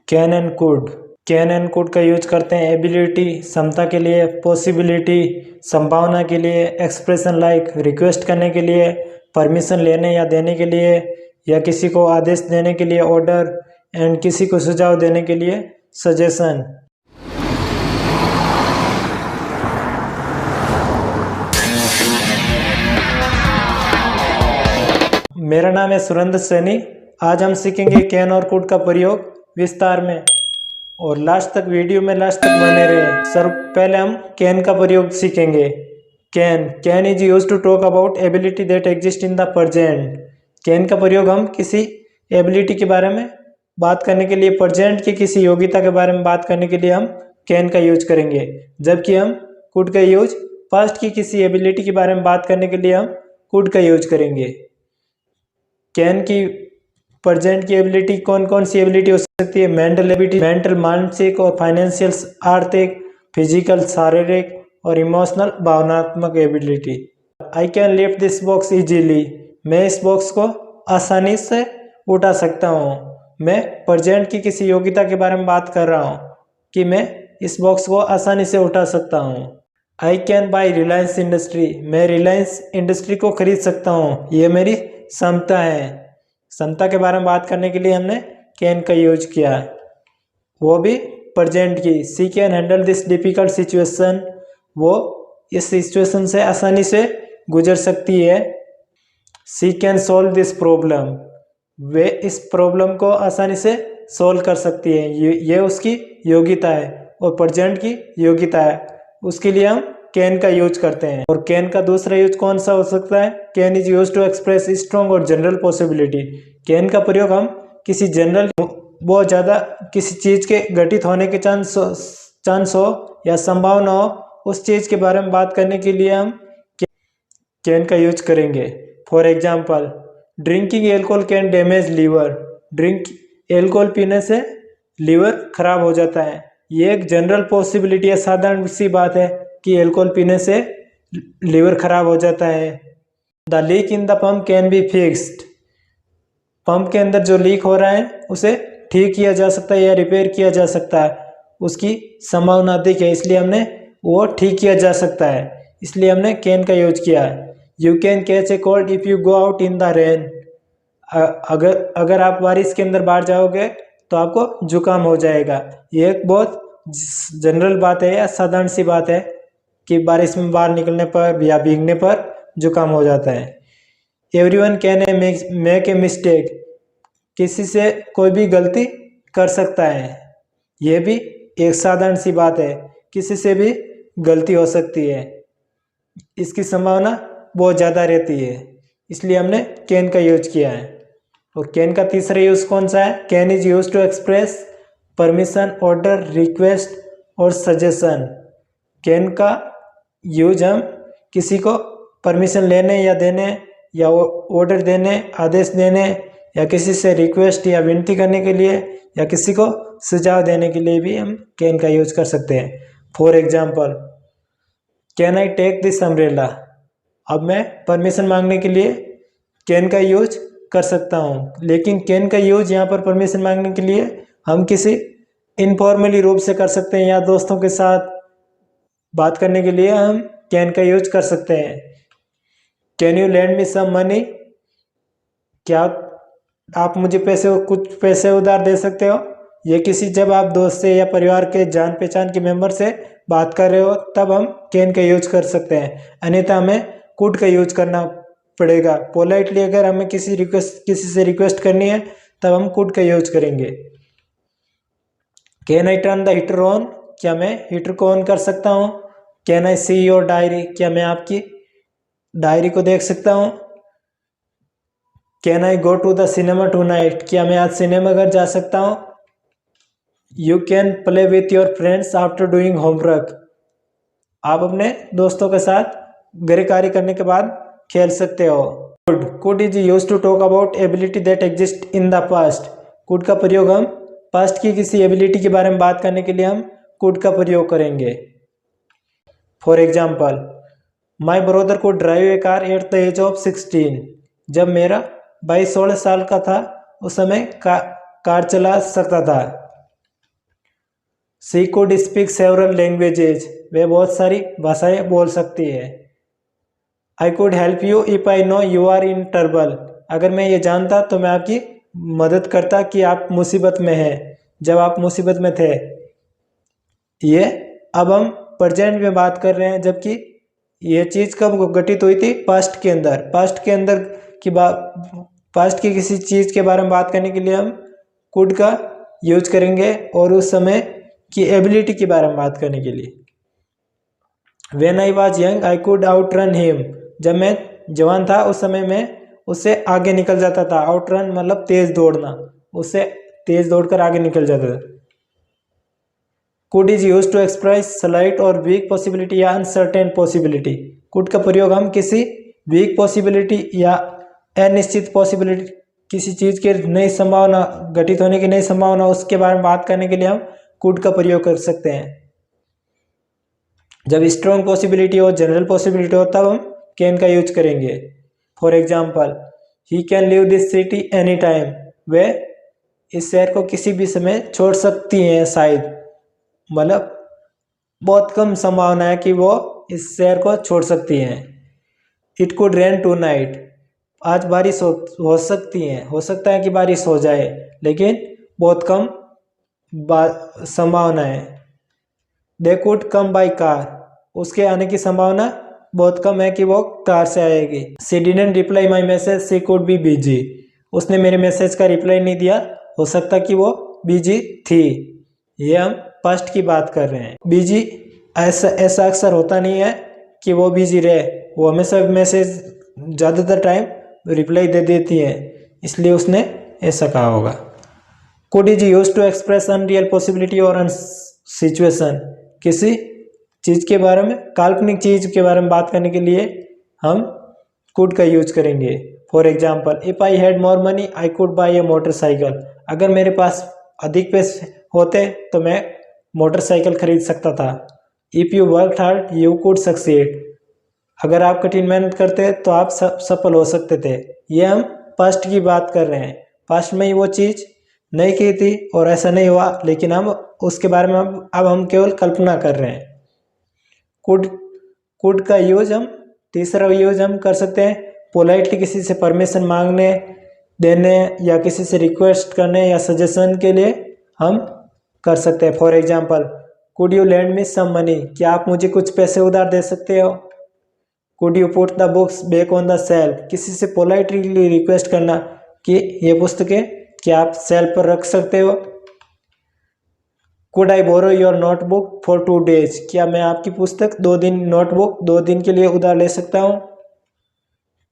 Can and could. Can and could का use करते हैं एबिलिटी क्षमता के लिए, पॉसिबिलिटी संभावना के लिए, एक्सप्रेशन लाइक रिक्वेस्ट करने के लिए, परमिशन लेने या देने के लिए, या किसी को आदेश देने के लिए ऑर्डर, एंड किसी को सुझाव देने के लिए सजेशन। मेरा नाम है सुरेंद्र सैनी। आज हम सीखेंगे कैन और कुड का प्रयोग विस्तार में, और लास्ट तक बने रहे। सर पहले हम कैन का प्रयोग सीखेंगे। Can is use to talk about ability that exist in the present. Can का प्रयोग हम किसी एबिलिटी के बारे में बात करने के लिए, प्रेजेंट की किसी योग्यता के बारे में बात करने के लिए हम कैन का यूज करेंगे, जबकि हम कुड का यूज पास्ट की किसी एबिलिटी के बारे में बात करने के लिए हम कुड का यूज करेंगे। कैन की प्रेजेंट की एबिलिटी कौन कौन सी एबिलिटी हो सकती है? मेंटल एबिलिटी, मेंटल मानसिक और फाइनेंशियल आर्थिक, फिजिकल शारीरिक, और इमोशनल भावनात्मक ability. I can lift this box easily. मैं इस बॉक्स को आसानी से उठा सकता हूँ। मैं प्रेजेंट की किसी योग्यता के बारे में बात कर रहा हूँ कि मैं इस बॉक्स को आसानी से उठा सकता हूँ। I can buy Reliance industry. मैं रिलायंस इंडस्ट्री को खरीद सकता हूँ, ये मेरी क्षमता है। क्षमता के बारे में बात करने के लिए हमने कैन का यूज किया है, वो भी प्रेजेंट की। She can handle this difficult situation. वो इस सिचुएशन से आसानी से गुजर सकती है। She can solve this problem. वे इस प्रॉब्लम को आसानी से सॉल्व कर सकती है। ये उसकी योग्यता है और प्रेजेंट की योग्यता है, उसके लिए हम कैन का यूज करते हैं। और कैन का दूसरा यूज कौन सा हो सकता है? Can is use to express strong और जनरल पॉसिबिलिटी। कैन का प्रयोग हम किसी जनरल, बहुत ज़्यादा किसी चीज़ के घटित होने के चांस हो या संभावना हो, उस चीज़ के बारे में बात करने के लिए हम कैन का यूज करेंगे। For example, drinking alcohol can damage liver. Alcohol पीने से लीवर खराब हो जाता है। ये एक जनरल पॉसिबिलिटी है, साधारण सी बात है कि एल्कोहल पीने से लीवर खराब हो जाता है। The leak in the pump can be fixed. Pump के अंदर जो लीक हो रहा है उसे ठीक किया जा सकता है या रिपेयर किया जा सकता है, उसकी संभावना अधिक है, इसलिए हमने वो ठीक किया जा सकता है, इसलिए हमने कैन का यूज किया है। You can catch a cold if you go out in the rain. अगर आप बारिश के अंदर बाहर जाओगे तो आपको जुकाम हो जाएगा। ये एक बहुत जनरल बात है या साधारण सी बात है कि बारिश में बाहर निकलने पर या भीगने पर जुकाम हो जाता है। Everyone can make a mistake. किसी से कोई भी गलती कर सकता है, ये भी एक साधारण सी बात है, किसी से भी गलती हो सकती है, इसकी संभावना बहुत ज़्यादा रहती है, इसलिए हमने कैन का यूज किया है। और कैन का तीसरा यूज कौन सा है? Can is use to express permission, order, request और सजेशन। कैन का यूज हम किसी को परमिशन लेने या देने, या ऑर्डर देने, आदेश देने, या किसी से रिक्वेस्ट या विनती करने के लिए, या किसी को सुझाव देने के लिए भी हम कैन का यूज कर सकते हैं। For example, can I take this umbrella. अब मैं परमिशन मांगने के लिए कैन का यूज कर सकता हूँ, लेकिन कैन का यूज यहाँ पर परमिशन मांगने के लिए हम किसी इनफॉर्मली रूप से कर सकते हैं, या दोस्तों के साथ बात करने के लिए हम कैन का यूज कर सकते हैं। Can you lend me some money. क्या आप मुझे कुछ पैसे उधार दे सकते हो? ये किसी, जब आप दोस्त से या परिवार के जान पहचान के मेंबर से बात कर रहे हो तब हम कैन का यूज कर सकते हैं, अन्यथा हमें कुड का यूज करना पड़ेगा। पोलाइटली अगर हमें किसी से रिक्वेस्ट करनी है तब हम कुड का यूज करेंगे। Can I turn the heater on. क्या मैं हीटर को ऑन कर सकता हूँ? Can I see your diary. क्या मैं आपकी डायरी को देख सकता हूँ? Can I go to the cinema tonight. क्या मैं आज सिनेमा घर जा सकता हूँ? You can play with your friends after doing homework. आप अपने दोस्तों के साथ घर कार्य करने के बाद खेल सकते हो। Could is use to talk about ability that exist in the past. Could का प्रयोग हम पास्ट की किसी एबिलिटी के बारे में बात करने के लिए हम कुड का प्रयोग करेंगे। For example, my brother could drive a car at the age of 16। जब मेरा भाई 16 साल का था उस समय कार चला सकता था। She could speak several languages, वे बहुत सारी भाषाएं बोल सकती है। I could help you if I know you are in trouble, अगर मैं ये जानता तो मैं आपकी मदद करता कि आप मुसीबत में हैं, जब आप मुसीबत में थे। ये अब हम प्रेजेंट में बात कर रहे हैं, जबकि ये चीज़ कब घटित हुई थी? पास्ट के अंदर। पास्ट के अंदर की बात, पास्ट की किसी चीज़ के बारे में बात करने के लिए हम कुड का यूज करेंगे, और उस समय की एबिलिटी के बारे में बात करने के लिए। When I was young, I could outrun him, जब मैं जवान था उस समय मैं उससे आगे निकल जाता था। आउटरन मतलब तेज दौड़ना, उससे तेज दौड़कर आगे निकल जाता था। Could is use to express slight और वीक पॉसिबिलिटी या अनसर्टेन पॉसिबिलिटी। कुड का प्रयोग हम किसी वीक पॉसिबिलिटी या अनिश्चित पॉसिबिलिटी, किसी चीज़ के नई संभावना, घटित होने की नई संभावना, उसके बारे में बात करने के लिए हम कुड का प्रयोग कर सकते हैं। जब स्ट्रॉन्ग पॉसिबिलिटी हो, जनरल पॉसिबिलिटी हो, तब हम कैन का यूज करेंगे। For example, he can leave this city any time, वे इस शहर को किसी भी समय छोड़ सकती हैं शायद, मतलब बहुत कम संभावना है कि वो इस शहर को छोड़ सकती हैं। It could rain tonight, आज बारिश हो सकती है, हो सकता है कि बारिश हो जाए, लेकिन बहुत कम संभावना है। They could come by car, उसके आने की संभावना बहुत कम है कि वो कार से आएगी। She didn't reply my message, she could be busy, उसने मेरे मैसेज का रिप्लाई नहीं दिया, हो सकता कि वो बिजी थी। ये हम पास्ट की बात कर रहे हैं। बिजी ऐसा अक्सर होता नहीं है कि वो बिजी रहे, वो हमेशा मैसेज ज़्यादातर टाइम रिप्लाई दे देती है, इसलिए उसने ऐसा कहा होगा। Could is use to express unreal possibility और अन सिचुएशन, किसी चीज़ के बारे में, काल्पनिक चीज़ के बारे में बात करने के लिए हम कुड का यूज करेंगे। For example, if I had more money I could by A motorcycle, अगर मेरे पास अधिक पैसे होते तो मैं मोटरसाइकिल खरीद सकता था। If you work hard you could succeed, अगर आप कठिन मेहनत करते तो आप सफल हो सकते थे। ये हम पास्ट की बात कर रहे हैं, पास्ट में ही वो चीज़ नहीं की थी और ऐसा नहीं हुआ, लेकिन हम उसके बारे में अब हम केवल कल्पना कर रहे हैं। कुड का यूज हम, तीसरा यूज हम कर सकते हैं पोलाइटली किसी से परमिशन मांगने, देने, या किसी से रिक्वेस्ट करने या सजेशन के लिए हम कर सकते हैं। For example, could you lend me some money, क्या आप मुझे कुछ पैसे उधार दे सकते हो। Could you put the books back on the shelf, किसी से पोलाइटली रिक्वेस्ट करना कि ये पुस्तकें क्या आप शेल्फ पर रख सकते हो। Could I borrow your notebook for 2 days, क्या मैं आपकी पुस्तक 2 दिन, नोटबुक 2 दिन के लिए उधार ले सकता हूँ।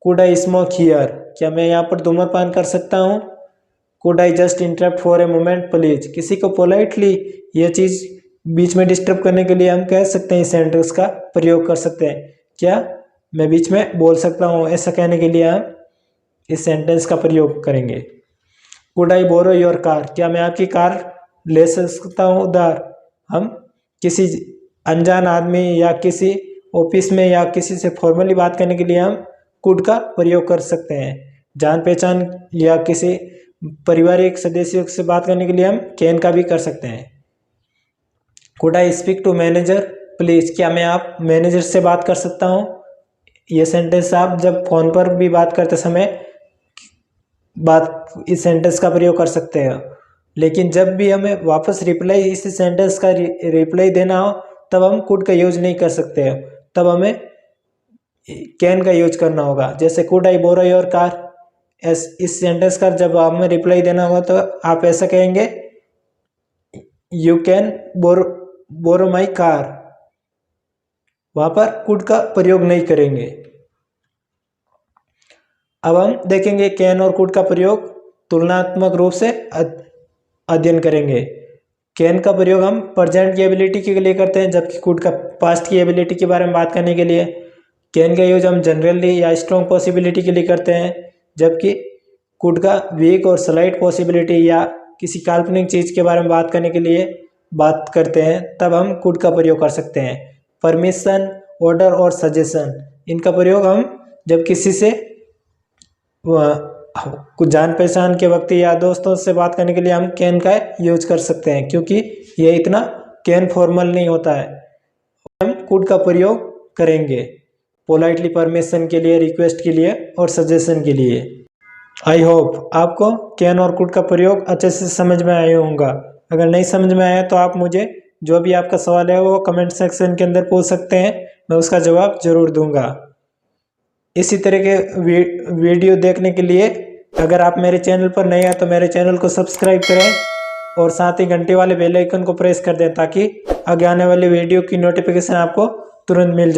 कुड आई स्मोक हियर, क्या मैं यहाँ पर धूम्रपान कर सकता हूँ। Could I just interrupt for a moment please, किसी को पोलाइटली ये चीज़ बीच में डिस्टर्ब करने के लिए हम कह सकते हैं, इस सेंटेंस का प्रयोग कर सकते हैं, क्या मैं बीच में बोल सकता हूँ, ऐसा कहने के लिए हम इस सेंटेंस का प्रयोग करेंगे। Could I borrow your car, क्या मैं आपकी कार ले सकता हूँ उधार। हम किसी अनजान आदमी या किसी ऑफिस में या किसी से फॉर्मली बात करने के लिए हम कुड का प्रयोग कर सकते हैं। जान पहचान या किसी पारिवारिक सदस्यों से बात करने के लिए हम कैन का भी कर सकते हैं। Could I speak to manager please, क्या मैं आप मैनेजर से बात कर सकता हूँ। ये सेंटेंस आप जब फोन पर भी बात करते समय इस सेंटेंस का प्रयोग कर सकते हैं, लेकिन जब भी हमें वापस रिप्लाई, इस सेंटेंस का रिप्लाई देना हो, तब हम कुड का यूज नहीं कर सकते हैं, तब हमें कैन का यूज करना होगा। जैसे could I borrow your car, इस सेंटेंस का जब हमें रिप्लाई देना होगा तो आप ऐसा कहेंगे, you can borrow my car, वहां पर कुड का प्रयोग नहीं करेंगे। अब हम देखेंगे कैन और कुड का प्रयोग तुलनात्मक रूप से अध्ययन करेंगे। कैन का प्रयोग हम प्रेजेंट की एबिलिटी के लिए करते हैं, जबकि कुड का पास्ट की एबिलिटी के बारे में बात करने के लिए। कैन का यूज हम जनरली या स्ट्रॉन्ग पॉसिबिलिटी के लिए करते हैं, जबकि कुड का वीक और स्लाइट पॉसिबिलिटी या किसी काल्पनिक चीज़ के बारे में बात करने के लिए बात करते हैं, तब हम कुड का प्रयोग कर सकते हैं। परमिशन, ऑर्डर और सजेशन, इनका प्रयोग हम जब किसी से कुछ जान पहचान के व्यक्ति या दोस्तों से बात करने के लिए हम कैन का यूज कर सकते हैं, क्योंकि ये इतना कैन फॉर्मल नहीं होता है। हम कुड का प्रयोग करेंगे पोलाइटली परमिशन के लिए, रिक्वेस्ट के लिए और सजेशन के लिए। आई होप आपको कैन और कुड का प्रयोग अच्छे से समझ में आया होगा। अगर नहीं समझ में आया तो आप मुझे जो भी आपका सवाल है वो कमेंट सेक्शन के अंदर पूछ सकते हैं, मैं उसका जवाब जरूर दूंगा। इसी तरह के वीडियो देखने के लिए अगर आप मेरे चैनल पर नए हैं तो मेरे चैनल को सब्सक्राइब करें और साथ ही घंटे वाले बेल आइकन को प्रेस कर दें ताकि आगे आने वाली वीडियो की नोटिफिकेशन आपको तुरंत मिल जाए।